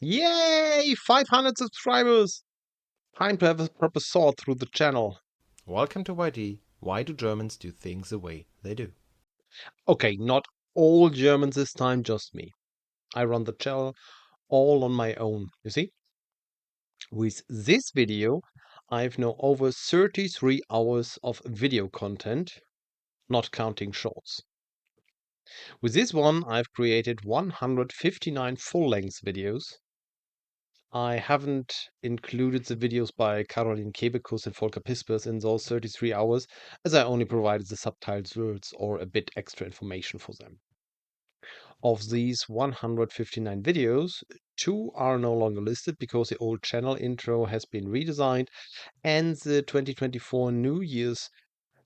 Yay! 500 subscribers! Time to have a proper sort through the channel. Welcome to YD. Why do Germans do things the way they do? Okay, not all Germans this time, just me. I run the channel all on my own, you see? With this video, I've now over 33 hours of video content, not counting shorts. With this one, I've created 159 full-length videos. I haven't included the videos by Caroline Kebekus and Volker Pispers in those 33 hours, as I only provided the subtitles words or a bit extra information for them. Of these 159 videos, two are no longer listed because the old channel intro has been redesigned and the 2024 New Year's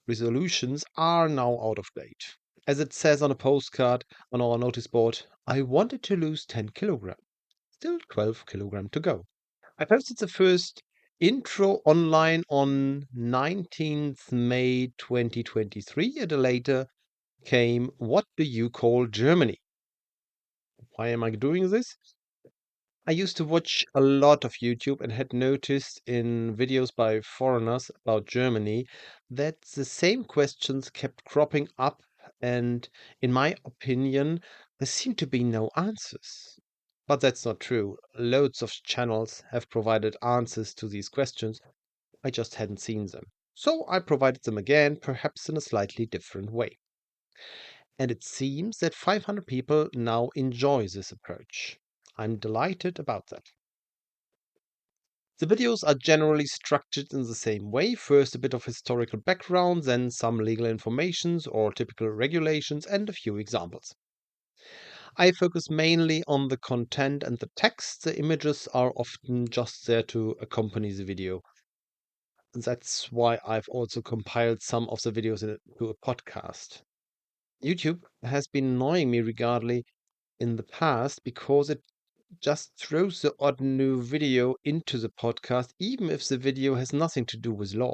resolutions are now out of date. As it says on a postcard on our notice board, I wanted to lose 10 kilograms. Still 12 kilograms to go. I posted the first intro online on 19th May 2023, and later came What Do You Call Germany? Why am I doing this? I used to watch a lot of YouTube and had noticed in videos by foreigners about Germany that the same questions kept cropping up, and in my opinion, there seemed to be no answers. But that's not true. Loads of channels have provided answers to these questions. I just hadn't seen them. So I provided them again, perhaps in a slightly different way. And it seems that 500 people now enjoy this approach. I'm delighted about that. The videos are generally structured in the same way. First, a bit of historical background, then some legal informations or typical regulations, and a few examples. I focus mainly on the content and the text. The images are often just there to accompany the video. That's why I've also compiled some of the videos into a podcast. YouTube has been annoying me regardless in the past because it just throws the odd new video into the podcast, even if the video has nothing to do with law.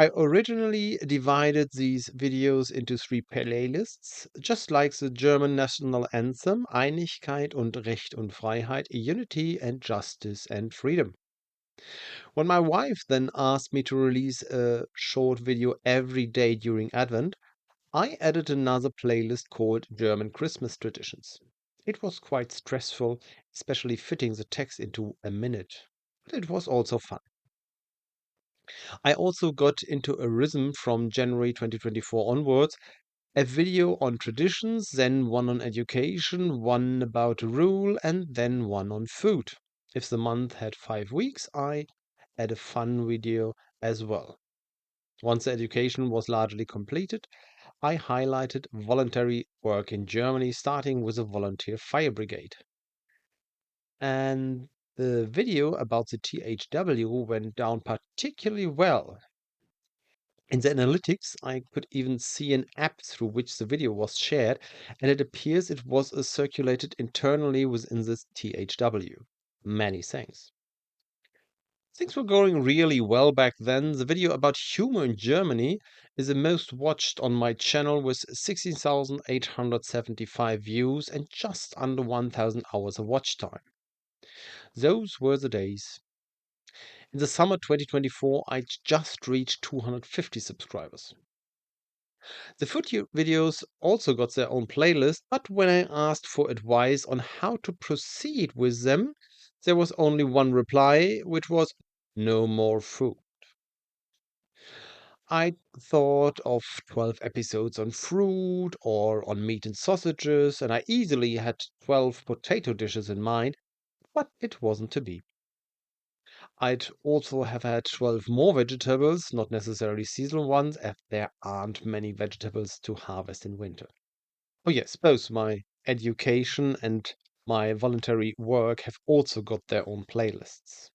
I originally divided these videos into three playlists, just like the German national anthem, Einigkeit und Recht und Freiheit, Unity and Justice and Freedom. When my wife then asked me to release a short video every day during Advent, I added another playlist called German Christmas Traditions. It was quite stressful, especially fitting the text into a minute, but it was also fun. I also got into a rhythm from January 2024 onwards, a video on traditions, then one on education, one about rule, and then one on food. If the month had 5 weeks, I had a fun video as well. Once the education was largely completed, I highlighted voluntary work in Germany, starting with a volunteer fire brigade. And the video about the THW went down particularly well. In the analytics, I could even see an app through which the video was shared, and it appears it was circulated internally within the THW. Many thanks. Things were going really well back then. The video about humor in Germany is the most watched on my channel with 16,875 views and just under 1,000 hours of watch time. Those were the days. In the summer 2024, I just reached 250 subscribers. The food videos also got their own playlist, but when I asked for advice on how to proceed with them, there was only one reply, which was no more food. I thought of 12 episodes on fruit or on meat and sausages, and I easily had 12 potato dishes in mind, but it wasn't to be. I'd also have had 12 more vegetables, not necessarily seasonal ones, as there aren't many vegetables to harvest in winter. Oh, yes, both my education and my voluntary work have also got their own playlists.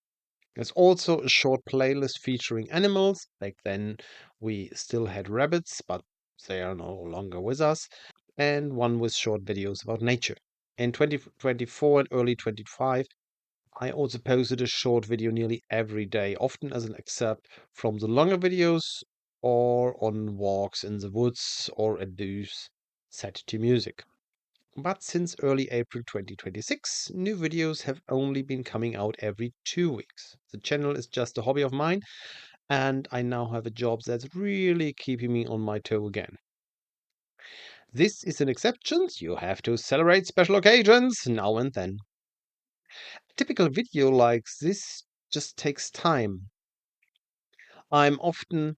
There's also a short playlist featuring animals. Back then, we still had rabbits, but they are no longer with us, and one with short videos about nature. In 2024 and early 25, I also posted a short video nearly every day, often as an excerpt from the longer videos or on walks in the woods or at booths set to music. But since early April 2026, new videos have only been coming out every 2 weeks. The channel is just a hobby of mine, and I now have a job that's really keeping me on my toe again. This is an exception. You have to celebrate special occasions now and then. A typical video like this just takes time. I'm often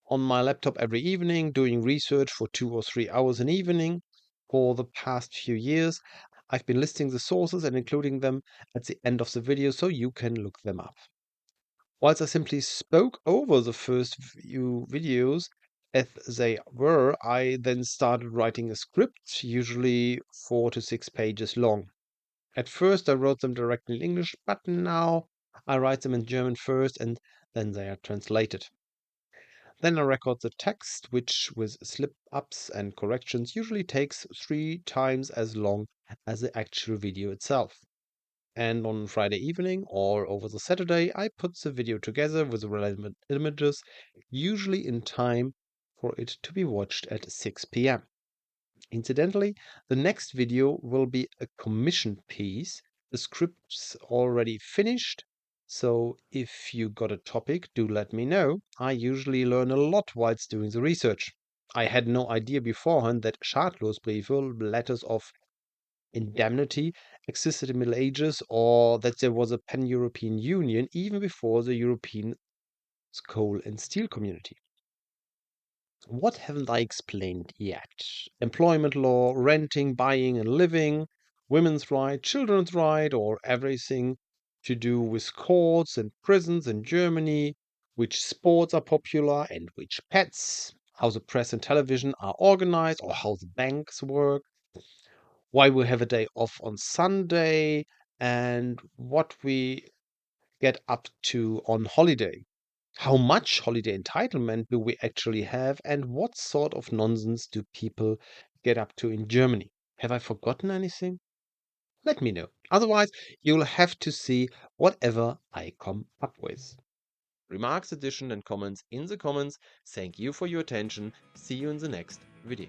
on my laptop every evening doing research for 2 or 3 hours an evening. For the past few years, I've been listing the sources and including them at the end of the video so you can look them up. Whilst I simply spoke over the first few videos as they were, I then started writing a script, usually 4 to 6 pages long. At first, I wrote them directly in English, but now I write them in German first and then they are translated. Then I record the text, which with slip ups and corrections usually takes 3 times as long as the actual video itself. And on Friday evening or over the Saturday, I put the video together with the relevant images, usually in time for it to be watched at 6 p.m. Incidentally, the next video will be a commissioned piece. The script's already finished, so if you got a topic, do let me know. I usually learn a lot whilst doing the research. I had no idea beforehand that Schadlosbriefe, letters of indemnity, existed in the Middle Ages, or that there was a pan-European Union even before the European coal and steel community. What haven't I explained yet? Employment law, renting, buying and living, women's right, children's right, or everything to do with courts and prisons in Germany, which sports are popular and which pets, how the press and television are organized or how the banks work, why we have a day off on Sunday, and what we get up to on holiday. How much holiday entitlement do we actually have, and what sort of nonsense do people get up to in Germany? Have I forgotten anything? Let me know. Otherwise, you'll have to see whatever I come up with. Remarks, addition and comments in the comments. Thank you for your attention. See you in the next video.